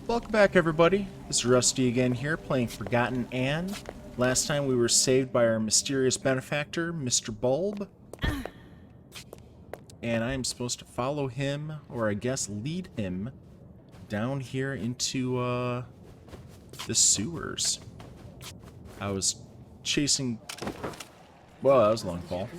Welcome back, everybody. This is Rusty again here, playing Forgotten Anne. Last time we were saved by our mysterious benefactor, Mr. Bulb. And I am supposed to follow him, or I guess lead him, down here into, the sewers. I was chasing... Well, that was a long fall.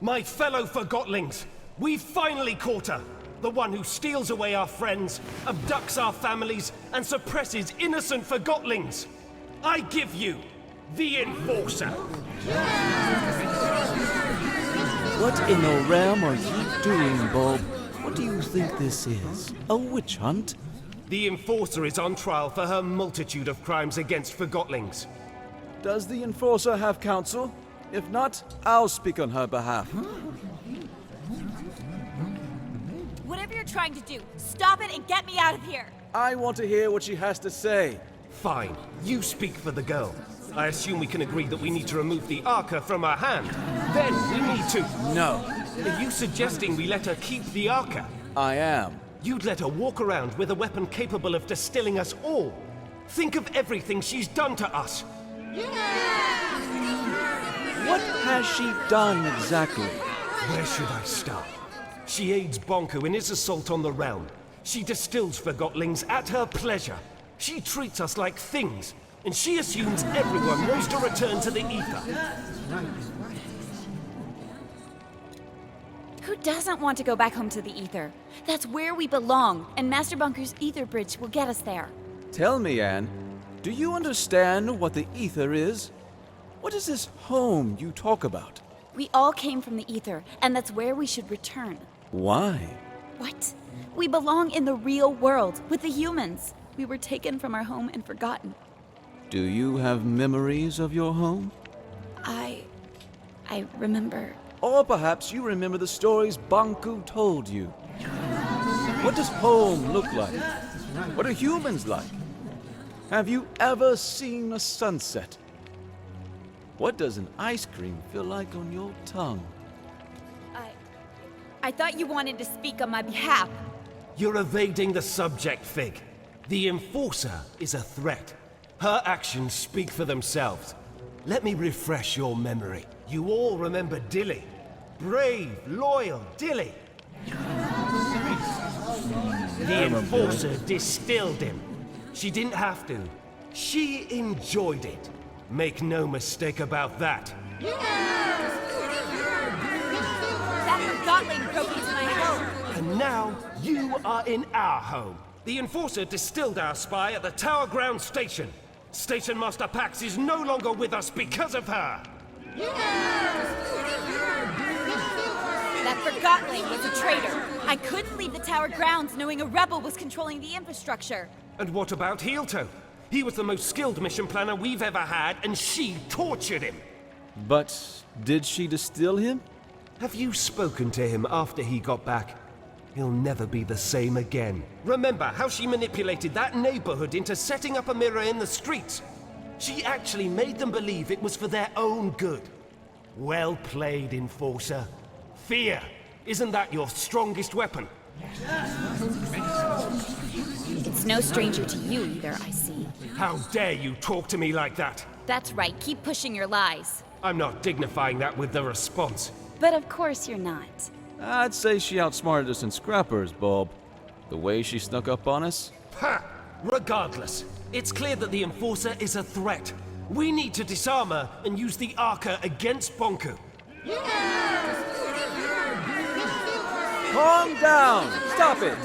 My fellow Forgotlings, we've finally caught her! The one who steals away our friends, abducts our families, and suppresses innocent Forgotlings! I give you the Enforcer! What in the realm are you doing, Bulb? What do you think this is? A witch hunt? The Enforcer is on trial for her multitude of crimes against Forgotlings. Does the Enforcer have counsel? If not, I'll speak on her behalf. Whatever you're trying to do, stop it and get me out of here! I want to hear what she has to say. Fine, you speak for the girl. I assume we can agree that we need to remove the Arca from her hand. Then we need to... No. Are you suggesting we let her keep the Arca? I am. You'd let her walk around with a weapon capable of distilling us all. Think of everything she's done to us. What has she done exactly? Where should I start? She aids Bonku in his assault on the realm. She distills Forgotlings at her pleasure. She treats us like things, and she assumes everyone wants to return to the ether. Who doesn't want to go back home to the ether? That's where we belong, and Master Bunker's ether bridge will get us there. Tell me, Anne, do you understand what the ether is? What is this home you talk about? We all came from the ether, and that's where we should return. Why? What? We belong in the real world, with the humans. We were taken from our home and forgotten. Do you have memories of your home? I remember... Or perhaps you remember the stories Bonku told you. What does home look like? What are humans like? Have you ever seen a sunset? What does an ice cream feel like on your tongue? I thought you wanted to speak on my behalf. You're evading the subject, Fig. The Enforcer is a threat. Her actions speak for themselves. Let me refresh your memory. You all remember Dilly. Brave, loyal Dilly. The Enforcer distilled him. She didn't have to. She enjoyed it. Make no mistake about that. That Forgotling broke into my home. And now, you are in our home. The Enforcer distilled our spy at the Tower Ground Station. Station Master Pax is no longer with us because of her. That Forgotling was a traitor. I couldn't leave the tower grounds knowing a rebel was controlling the infrastructure. And what about Hideout? He was the most skilled mission planner we've ever had, and she tortured him. But did she distill him? Have you spoken to him after he got back? He'll never be the same again. Remember how she manipulated that neighborhood into setting up a mirror in the streets? She actually made them believe it was for their own good. Well played, Enforcer. Fear, isn't that your strongest weapon? It's no stranger to you either, I see. How dare you talk to me like that? That's right, keep pushing your lies. I'm not dignifying that with the response. But of course you're not. I'd say she outsmarted us in scrappers, Bulb. The way she snuck up on us. Ha! Regardless, it's clear that the Enforcer is a threat. We need to disarm her and use the Arca against Bonku. Calm down! Stop it!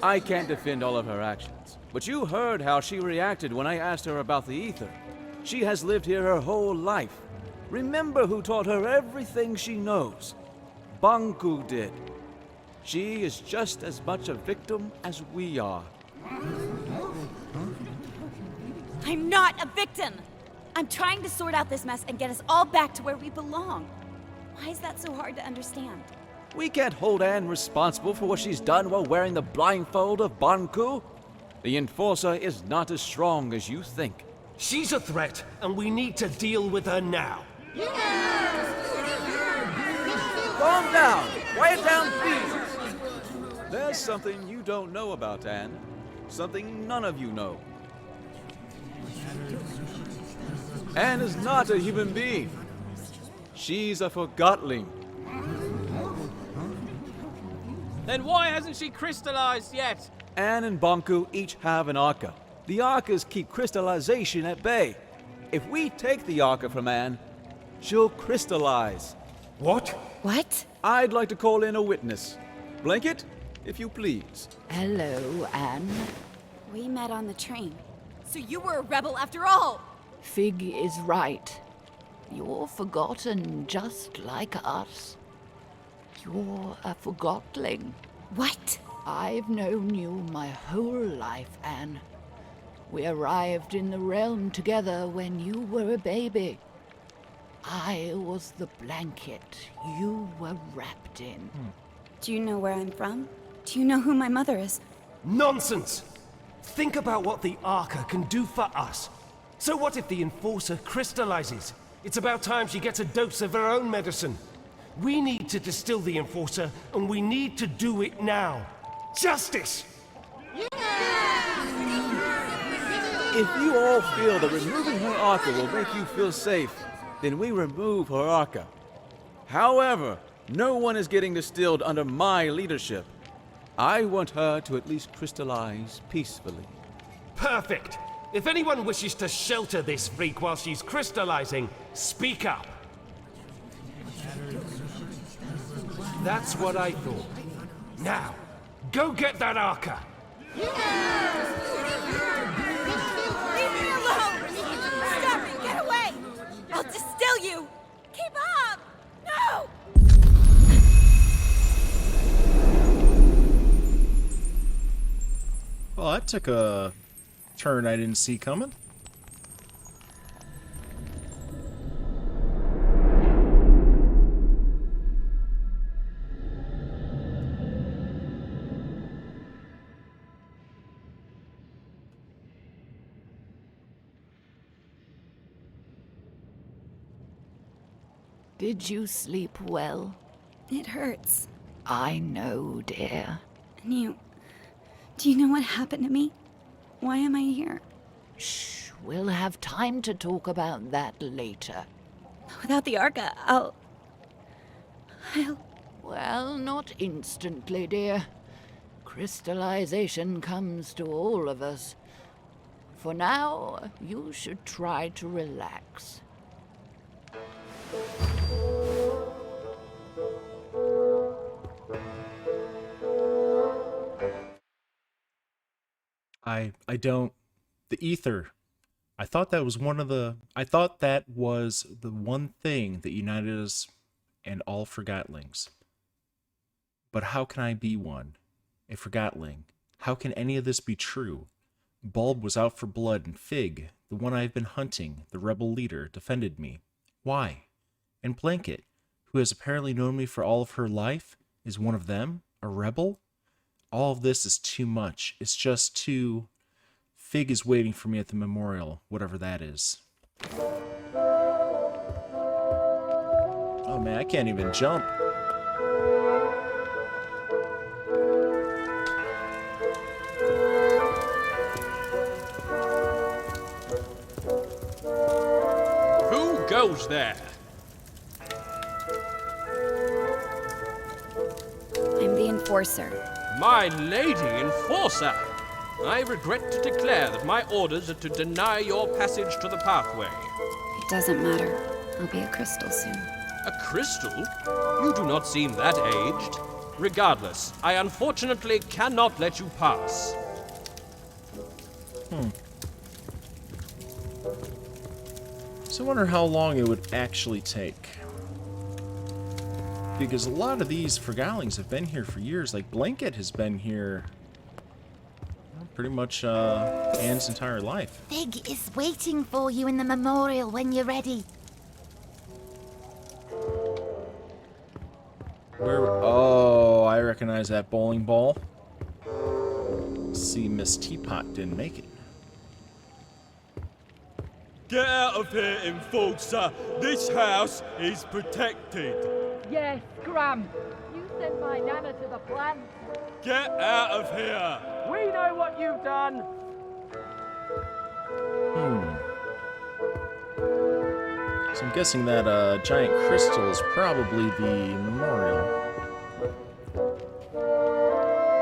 I can't defend all of her actions, but you heard how she reacted when I asked her about the ether. She has lived here her whole life. Remember who taught her everything she knows. Bonku did. She is just as much a victim as we are. I'm not a victim! I'm trying to sort out this mess and get us all back to where we belong. Why is that so hard to understand? We can't hold Anne responsible for what she's done while wearing the blindfold of Bonku. The Enforcer is not as strong as you think. She's a threat, and we need to deal with her now. Calm down! Quiet down, please! There's something you don't know about Anne. Something none of you know. Anne is not a human being. She's a Forgotling. Then why hasn't she crystallized yet? Anne and Bonku each have an Arca. The Arcas keep crystallization at bay. If we take the Arca from Anne, she'll crystallize. What? What? I'd like to call in a witness. Blanket, if you please. Hello, Anne. We met on the train. So you were a rebel after all! Fig is right. You're forgotten just like us. You're a Forgotling. What? I've known you my whole life, Anne. We arrived in the realm together when you were a baby. I was the blanket you were wrapped in. Do you know where I'm from? Do you know who my mother is? Nonsense! Think about what the Arca can do for us. So what if the Enforcer crystallizes? It's about time she gets a dose of her own medicine. We need to distill the Enforcer, and we need to do it now. Justice! If you all feel that removing her Arca will make you feel safe, then we remove her Arca. However, no one is getting distilled under my leadership. I want her to at least crystallize peacefully. Perfect! If anyone wishes to shelter this freak while she's crystallizing, speak up. That's what I thought. Now, go get that Arca! Leave me alone! Stop it! Get away! I'll distill you! Keep up! No! Well, that took a turn I didn't see coming. Did you sleep well? It hurts. I know, dear. And do you know what happened to me? Why am I here? Shh, we'll have time to talk about that later. Without the Arca, I'll... Well, not instantly, dear. Crystallization comes to all of us. For now, you should try to relax. I don't... The ether. I thought that was the one thing that united us and all Forgotlings. But how can I be one? A Forgotling? How can any of this be true? Bulb was out for blood, and Fig, the one I've been hunting, the rebel leader, defended me. Why? And Blanket, who has apparently known me for all of her life, is one of them? A rebel? All of this is too much. It's just too... Fig is waiting for me at the memorial, whatever that is. Oh man, I can't even jump. Who goes there? I'm the Enforcer. My lady Enforcer! I regret to declare that my orders are to deny your passage to the pathway. It doesn't matter. I'll be a crystal soon. A crystal? You do not seem that aged. Regardless, I unfortunately cannot let you pass. So I wonder how long it would actually take. Because a lot of these Forgotlings have been here for years. Like, Blanket has been here pretty much Anne's entire life. Fig is waiting for you in the memorial when you're ready. Oh, I recognize that bowling ball. See, Miss Teapot didn't make it. Get out of here, enforcer! This house is protected! Yes, Scram! You sent my nana to the plant! Get out of here! We know what you've done! So I'm guessing that giant crystal is probably the memorial.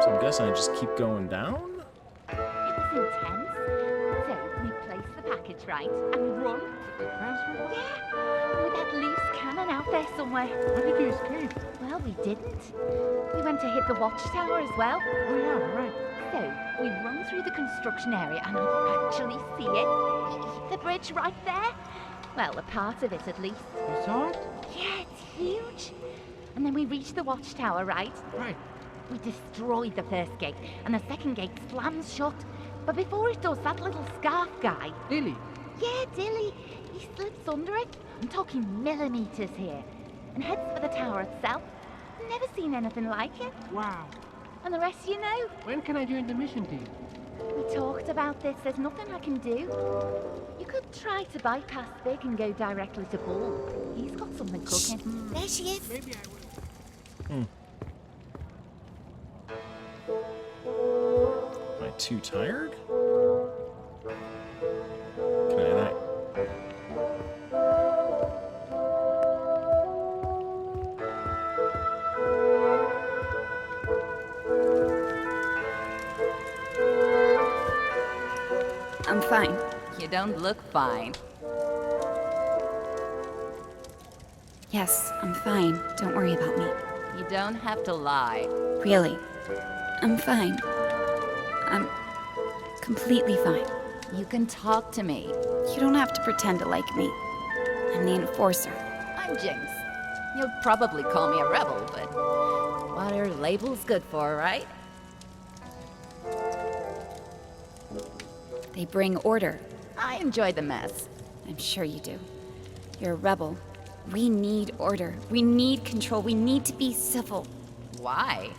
So I'm guessing I just keep going down? It was intense. So we placed the package right and run. Yeah, with that loose cannon out there somewhere. How did you escape? Well, we didn't. We went to hit the watchtower as well. Oh yeah, right. So we run through the construction area and I actually see it. The bridge right there. Well, a part of it at least. You saw it? Yeah, it's huge. And then we reached the watchtower, right? Right. We destroyed the first gate, and the second gate slams shut. But before it does, that little scarf guy... Dilly? Yeah, Dilly. He slips under it. I'm talking millimeters here. And heads for the tower itself. Never seen anything like it. Wow. And the rest you know. When can I join the mission team? We talked about this. There's nothing I can do. You could try to bypass Big and go directly to Bull. He's got something cooking. There she is. Maybe I will. Am I too tired? Can I not? I'm fine. You don't look fine. Yes, I'm fine. Don't worry about me. You don't have to lie. Really. I'm fine. I'm completely fine. You can talk to me. You don't have to pretend to like me. I'm the enforcer. I'm Jinx. You'll probably call me a rebel, but what are labels good for, right? They bring order. I enjoy the mess. I'm sure you do. You're a rebel. We need order. We need control. We need to be civil. Why?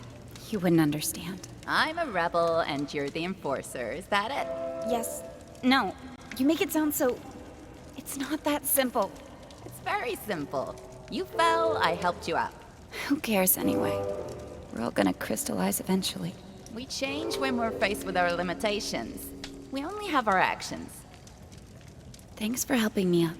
You wouldn't understand. I'm a rebel and you're the enforcer. Is that it? Yes. No. You make it sound so... It's not that simple. It's very simple. You fell, I helped you out. Who cares anyway? We're all gonna crystallize eventually. We change when we're faced with our limitations. We only have our actions. Thanks for helping me up.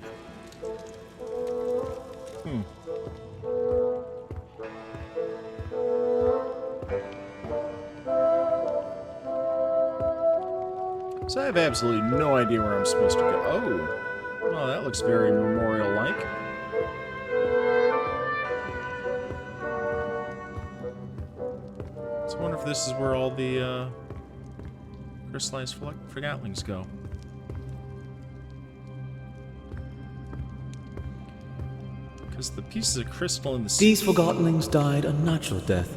So I have absolutely no idea where I'm supposed to go. Oh, well, that looks very memorial-like. So I wonder if this is where all the crystallized Forgotlings go. Because the pieces of crystal in the sea... These Forgotlings died a natural death.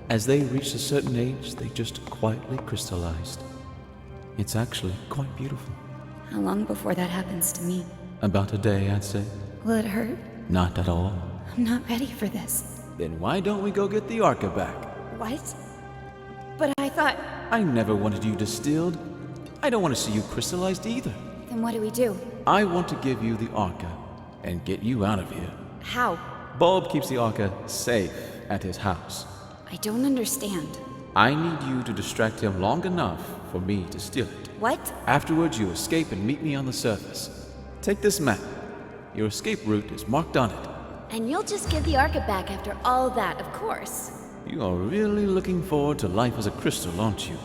As they reached a certain age, they just quietly crystallized. It's actually quite beautiful. How long before that happens to me? About a day, I'd say. Will it hurt? Not at all. I'm not ready for this. Then why don't we go get the Arca back? What? But I thought... I never wanted you distilled. I don't want to see you crystallized either. Then what do we do? I want to give you the Arca and get you out of here. How? Bulb keeps the Arca safe at his house. I don't understand. I need you to distract him long enough for me to steal it. What? Afterwards, you escape and meet me on the surface. Take this map. Your escape route is marked on it. And you'll just give the Arca back after all that, of course. You are really looking forward to life as a crystal, aren't you?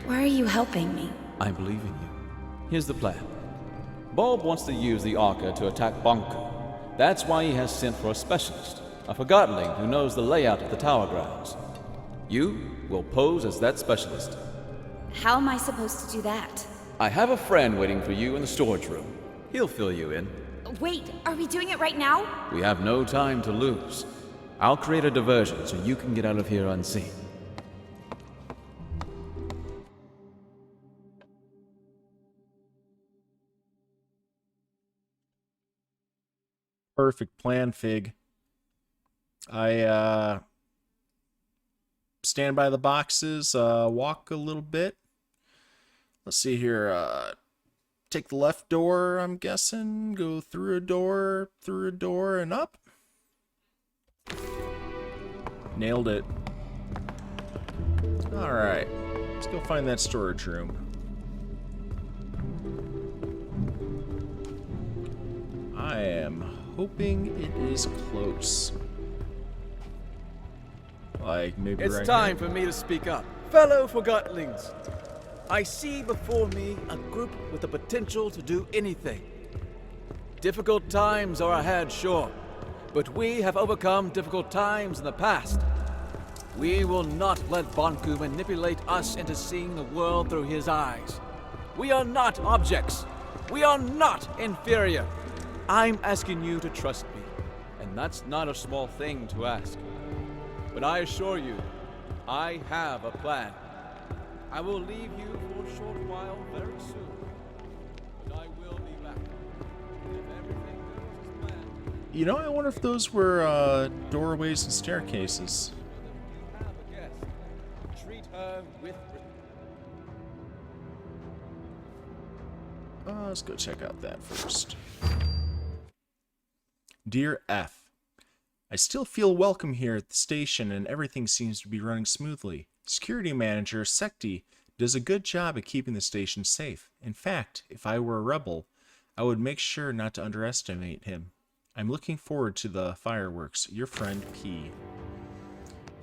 Why are you helping me? I believe in you. Here's the plan. Bulb wants to use the Arca to attack Bonko. That's why he has sent for a specialist, a Forgotling who knows the layout of the tower grounds. You will pose as that specialist. How am I supposed to do that? I have a friend waiting for you in the storage room. He'll fill you in. Wait, are we doing it right now? We have no time to lose. I'll create a diversion so you can get out of here unseen. Perfect plan, Fig. I stand by the boxes, walk a little bit. Let's see here. take the left door, I'm guessing. Go through a door, and up. Nailed it. Alright. Let's go find that storage room. I am hoping it is close. Like, maybe It's right time here. for me to speak up. Fellow Forgotlings, I see before me a group with the potential to do anything. Difficult times are ahead, sure, but we have overcome difficult times in the past. We will not let Bonku manipulate us into seeing the world through his eyes. We are not objects. We are not inferior. I'm asking you to trust me, and that's not a small thing to ask. But I assure you, I have a plan. I will leave you for a short while very soon, but I will be back. If everything goes as planned, You know, I wonder if those were doorways and staircases. you have a guest. Treat her with Let's go check out that first. Dear F, I still feel welcome here at the station and everything seems to be running smoothly. Security manager Sekti does a good job at keeping the station safe. In fact, if I were a rebel, I would make sure not to underestimate him. I'm looking forward to the fireworks. Your friend P.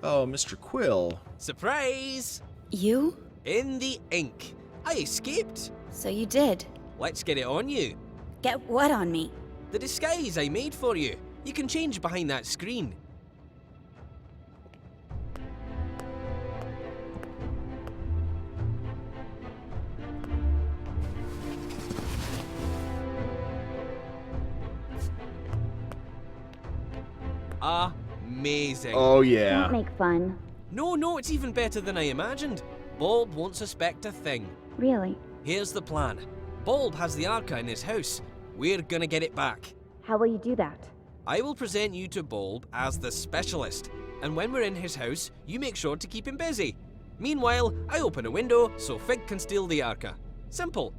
Oh, Mr. Quill. Surprise! You? In the ink. I escaped. So you did. Let's get it on you. Get what on me? The disguise I made for you. You can change behind that screen. Amazing. Oh, yeah. Don't make fun. No, it's even better than I imagined. Bulb won't suspect a thing. Really. Here's the plan. Bulb has the Arca in his house. We're gonna get it back. How will you do that? I will present you to Bulb as the specialist, and when we're in his house, you make sure to keep him busy. Meanwhile, I open a window so Fig can steal the Arca. Simple.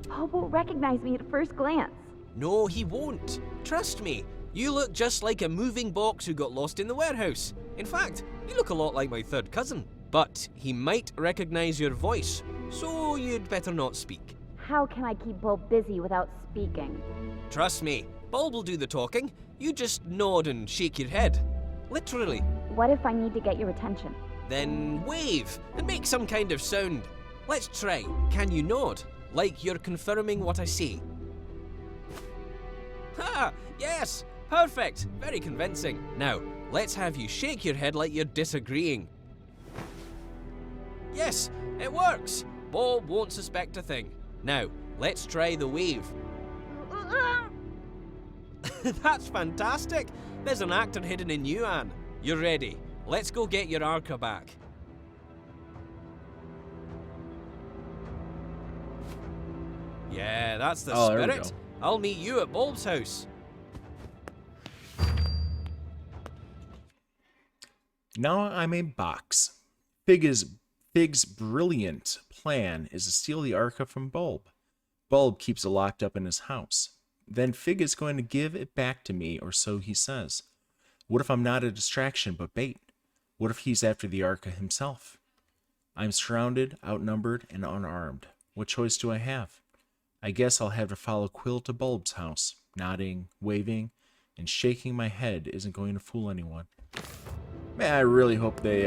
Paul won't recognize me at first glance. No, he won't. Trust me. You look just like a moving box who got lost in the warehouse. In fact, you look a lot like my third cousin. But he might recognize your voice, so you'd better not speak. How can I keep Bulb busy without speaking? Trust me, Bulb will do the talking. You just nod and shake your head. Literally. What if I need to get your attention? Then wave and make some kind of sound. Let's try. Can you nod? Like you're confirming what I say. Ha! Yes! Perfect! Very convincing. Now, let's have you shake your head like you're disagreeing. Yes, it works! Bulb won't suspect a thing. Now, let's try the wave. That's fantastic! There's an actor hidden in you, Anne. You're ready. Let's go get your Arca back. Yeah, that's the Oh, there we spirit. go. I'll meet you at Bulb's house. Now I'm a box. Fig's brilliant plan is to steal the Arca from Bulb. Bulb keeps it locked up in his house. Then Fig is going to give it back to me, or so he says. What if I'm not a distraction but bait? What if he's after the Arca himself? I'm surrounded, outnumbered, and unarmed. What choice do I have? I guess I'll have to follow Quill to Bulb's house. Nodding, waving, and shaking my head isn't going to fool anyone. Man, I really hope they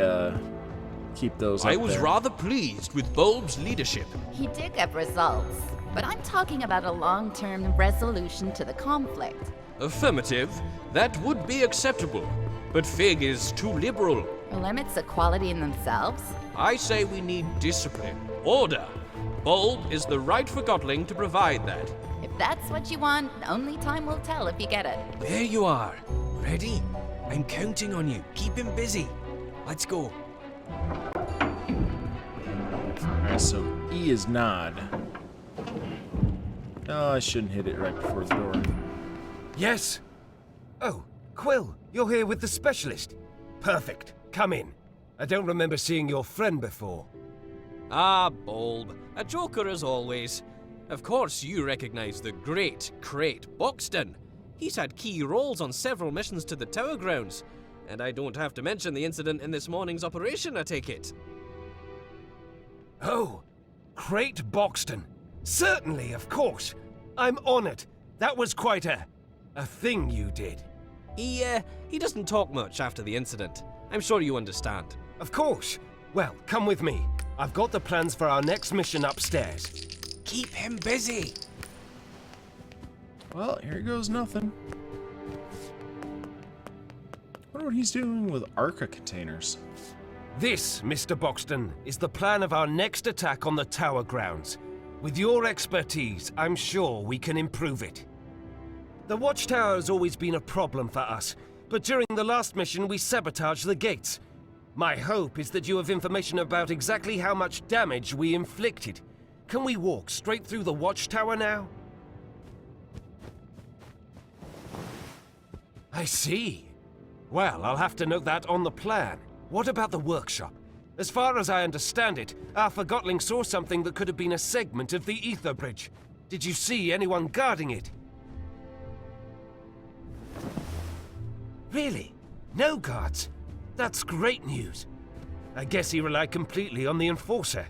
keep those up I was there. rather pleased with Bulb's leadership. He did get results, but I'm talking about a long-term resolution to the conflict. Affirmative. That would be acceptable. But Fig is too liberal. Are limits equality in themselves? I say we need discipline. Order. Bulb is the right Forgotling to provide that. If that's what you want, only time will tell if you get it. There you are. Ready? I'm counting on you. Keep him busy. Let's go. Alright, so E is nod. Oh, I shouldn't hit it right before the door. Yes? Oh, Quill, you're here with the specialist. Perfect. Come in. I don't remember seeing your friend before. Ah, Bulb. A joker as always. Of course you recognise the great Crate Boxton. He's had key roles on several missions to the Tower Grounds. And I don't have to mention the incident in this morning's operation, I take it. Oh, Crate Boxton. Certainly, of course. I'm honoured. That was quite a thing you did. He doesn't talk much after the incident. I'm sure you understand. Of course. Well, come with me. I've got the plans for our next mission upstairs. Keep him busy. Well, here goes nothing. Wonder what he's doing with Arca containers. This, Mr. Boxton, is the plan of our next attack on the Tower Grounds. With your expertise, I'm sure we can improve it. The Watchtower has always been a problem for us, but during the last mission we sabotaged the gates. My hope is that you have information about exactly how much damage we inflicted. Can we walk straight through the Watchtower now? I see. Well, I'll have to note that on the plan. What about the workshop? As far as I understand it, our Forgotlings saw something that could have been a segment of the Ether Bridge. Did you see anyone guarding it? Really? No guards? That's great news. I guess he relied completely on the Enforcer.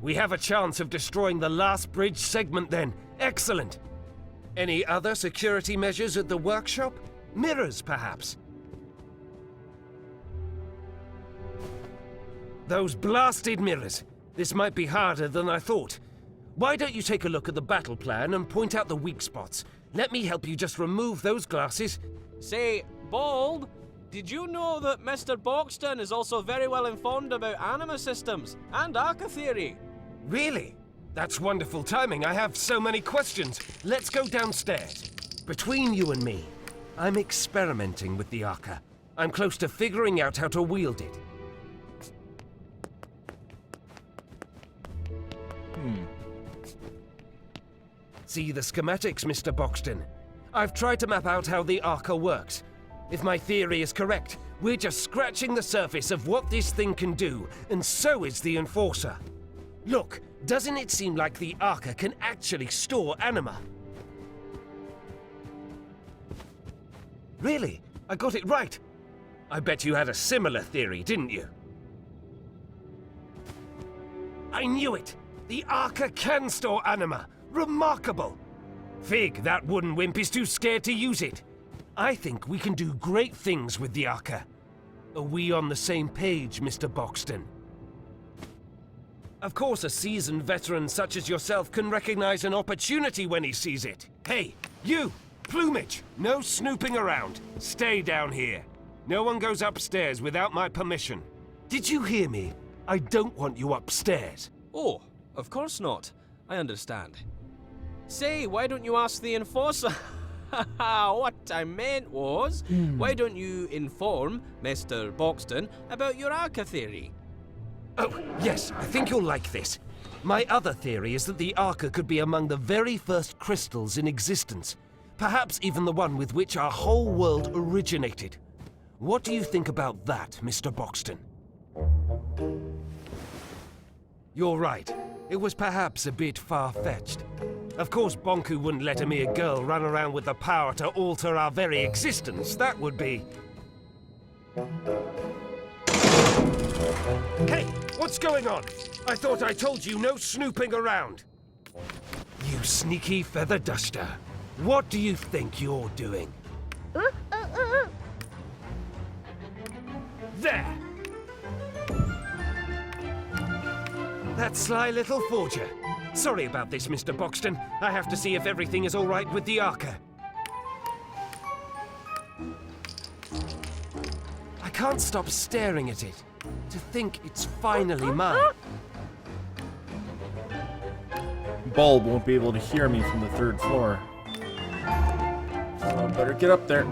We have a chance of destroying the last bridge segment then. Excellent! Any other security measures at the workshop? Mirrors, perhaps? Those blasted mirrors. This might be harder than I thought. Why don't you take a look at the battle plan and point out the weak spots? Let me help you just remove those glasses. Say, Bulb, did you know that Mr. Boxton is also very well informed about anima systems and Arca theory? Really? That's wonderful timing. I have so many questions. Let's go downstairs. Between you and me, I'm experimenting with the Arca. I'm close to figuring out how to wield it. See the schematics, Mr. Boxton. I've tried to map out how the Arca works. If my theory is correct, we're just scratching the surface of what this thing can do, and so is the Enforcer. Look, doesn't it seem like the Arca can actually store anima? Really? I got it right. I bet you had a similar theory, didn't you? I knew it! The Arca can store anima! Remarkable! Fig, that wooden wimp is too scared to use it. I think we can do great things with the Arca. Are we on the same page, Mr. Boxton? Of course, a seasoned veteran such as yourself can recognize an opportunity when he sees it. Hey, you! Plumage! No snooping around. Stay down here. No one goes upstairs without my permission. Did you hear me? I don't want you upstairs. Oh, of course not. I understand. Say, why don't you ask the Enforcer? What I meant was, why don't you inform Mr. Boxton about your Arca theory? Oh, yes, I think you'll like this. My other theory is that the Arca could be among the very first crystals in existence. Perhaps even the one with which our whole world originated. What do you think about that, Mr. Boxton? You're right. It was perhaps a bit far-fetched. Of course, Bonku wouldn't let a mere girl run around with the power to alter our very existence. That would be... Hey, what's going on? I thought I told you no snooping around. You sneaky feather duster. What do you think you're doing? There! That sly little forger. Sorry about this, Mr. Boxton. I have to see if everything is all right with the Arca. I can't stop staring at it. To think it's finally mine. Bulb won't be able to hear me from the 3rd floor. So better get up there.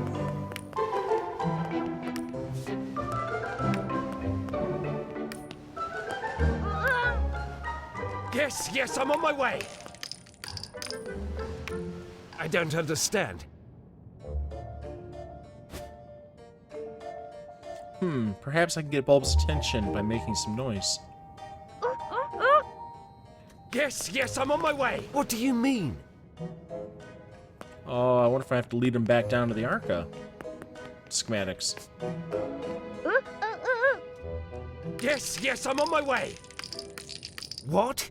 Yes, I'm on my way. I don't understand. Perhaps I can get Bulb's attention by making some noise. Yes, I'm on my way. What do you mean? Oh, I wonder if I have to lead him back down to the Arca. Schematics. Yes, I'm on my way. What?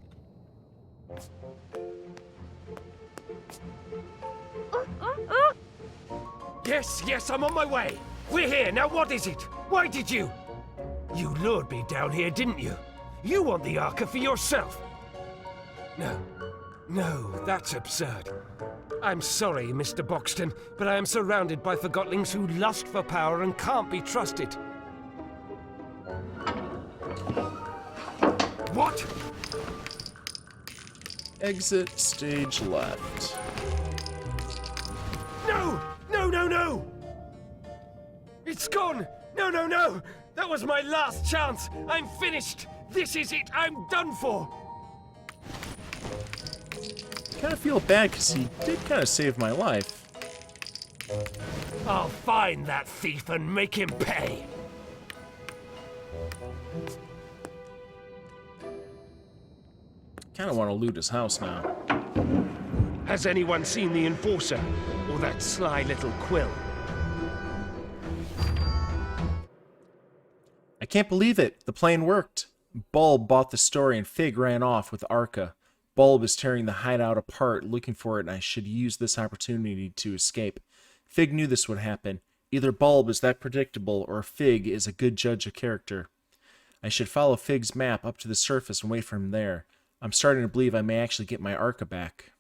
Yes, I'm on my way. We're here, now what is it? Why did you? You lured me down here, didn't you? You want the Arca for yourself. No, that's absurd. I'm sorry, Mr. Boxton, but I am surrounded by Forgotlings who lust for power and can't be trusted. What? Exit stage left. No! It's gone! No! That was my last chance! I'm finished! This is it! I'm done for! Kind of feel bad because he did kind of save my life. I'll find that thief and make him pay! Kind of want to loot his house now. Has anyone seen the Enforcer? Or that sly little Quill? I can't believe it. The plan worked. Bulb bought the story and Fig ran off with Arca. Bulb is tearing the hideout apart, looking for it, and I should use this opportunity to escape. Fig knew this would happen. Either Bulb is that predictable, or Fig is a good judge of character. I should follow Fig's map up to the surface and wait for him there. I'm starting to believe I may actually get my Arca back.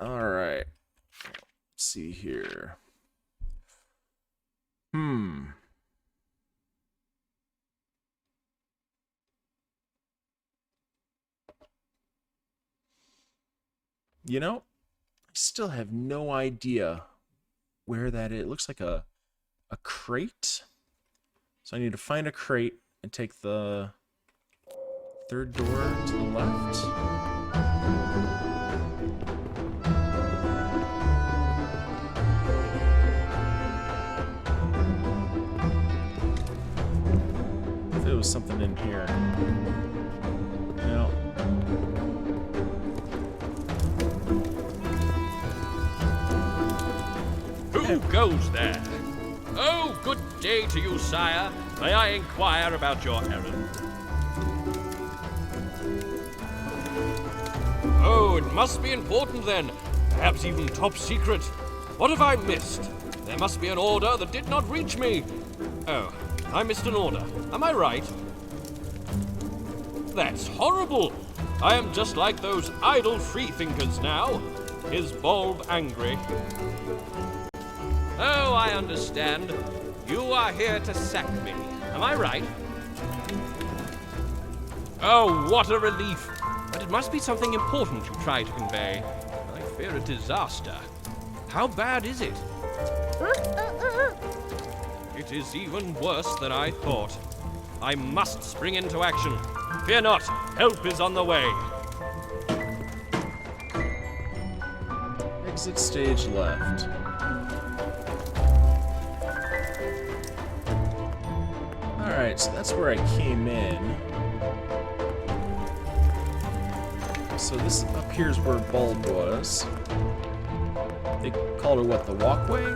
Alright. Let's see here. You know, I still have no idea where that is. It looks like a crate. So I need to find a crate and take the third door to the left. If there was something in here. No. Who goes there? Oh, good day to you, sire. May I inquire about your errand? Oh, it must be important then. Perhaps even top secret. What have I missed? There must be an order that did not reach me. Oh, I missed an order. Am I right? That's horrible. I am just like those idle freethinkers now. Is Bulb angry? Oh, I understand. You are here to sack me. Am I right? Oh, what a relief. But it must be something important you try to convey. I fear a disaster. How bad is it? It is even worse than I thought. I must spring into action. Fear not, help is on the way. Exit stage left. Alright, so that's where I came in. So this up here is where Bulb was. They called it what, the walkway?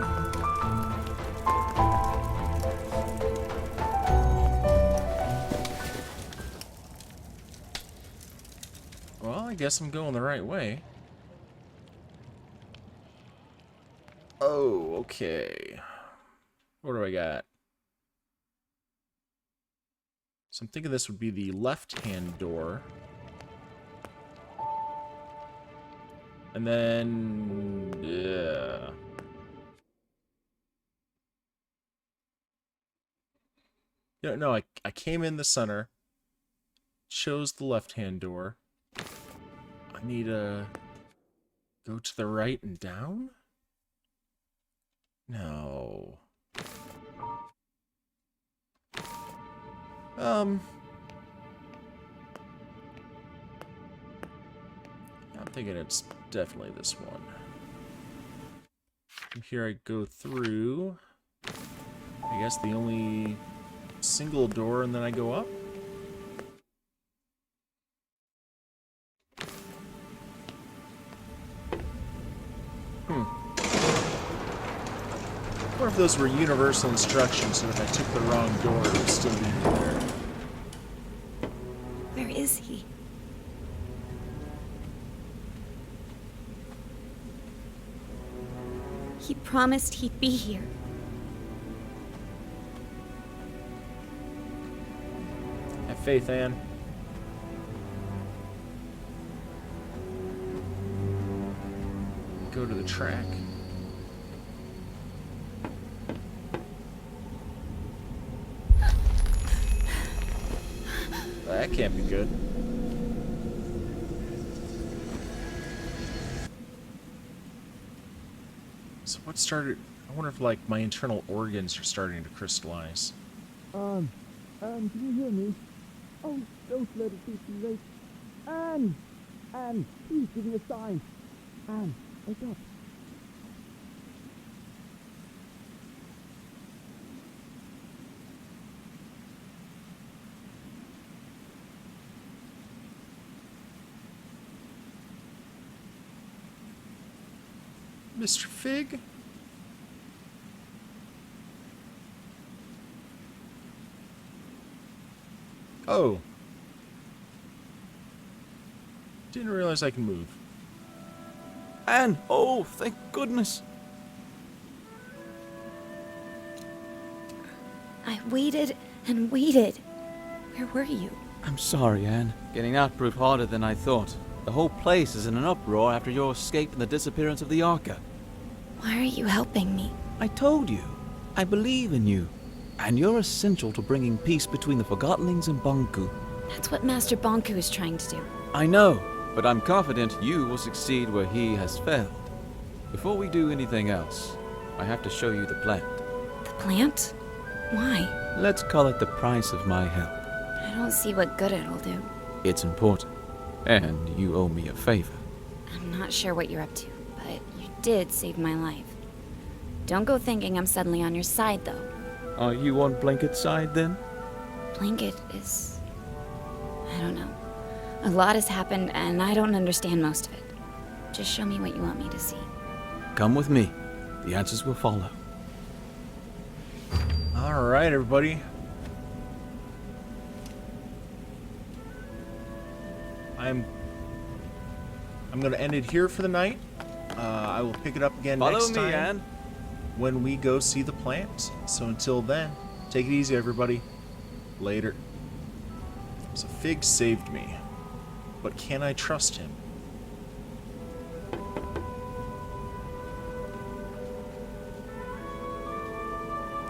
Well, I guess I'm going the right way. Oh, okay. What do I got? So I'm thinking this would be the left-hand door. And then... yeah. No, I came in the center. Chose the left-hand door. I need to go to the right and down? No. I'm thinking it's definitely this one. From here I go through, I guess the only single door, and then I go up. Or if those were universal instructions, so if I took the wrong door, it would still lead me there. Where is he? He promised he'd be here. Have faith, Anne. Go to the track. That can't be good. So what started... I wonder if, like, my internal organs are starting to crystallize. Can you hear me? Oh, don't let it be too late. Anne! Anne, please give me a sign. Anne, wake up. Mr. Fig? Oh. Didn't realize I can move. Anne! Oh, thank goodness! I waited and waited. Where were you? I'm sorry, Anne. Getting out proved harder than I thought. The whole place is in an uproar after your escape and the disappearance of the Arca. Why are you helping me? I told you. I believe in you. And you're essential to bringing peace between the Forgotlings and Banku. That's what Master Banku is trying to do. I know, but I'm confident you will succeed where he has failed. Before we do anything else, I have to show you the plant. The plant? Why? Let's call it the price of my help. I don't see what good it'll do. It's important. And you owe me a favor. I'm not sure what you're up to, but you did save my life. Don't go thinking I'm suddenly on your side, though. Are you on Blanket's side, then? Blanket is... I don't know. A lot has happened, and I don't understand most of it. Just show me what you want me to see. Come with me. The answers will follow. Alright, everybody. I'm gonna end it here for the night. I will pick it up again next time. Follow me, Anne. When we go see the plant. So until then, take it easy, everybody. Later. So Fig saved me. But can I trust him?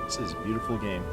This is a beautiful game.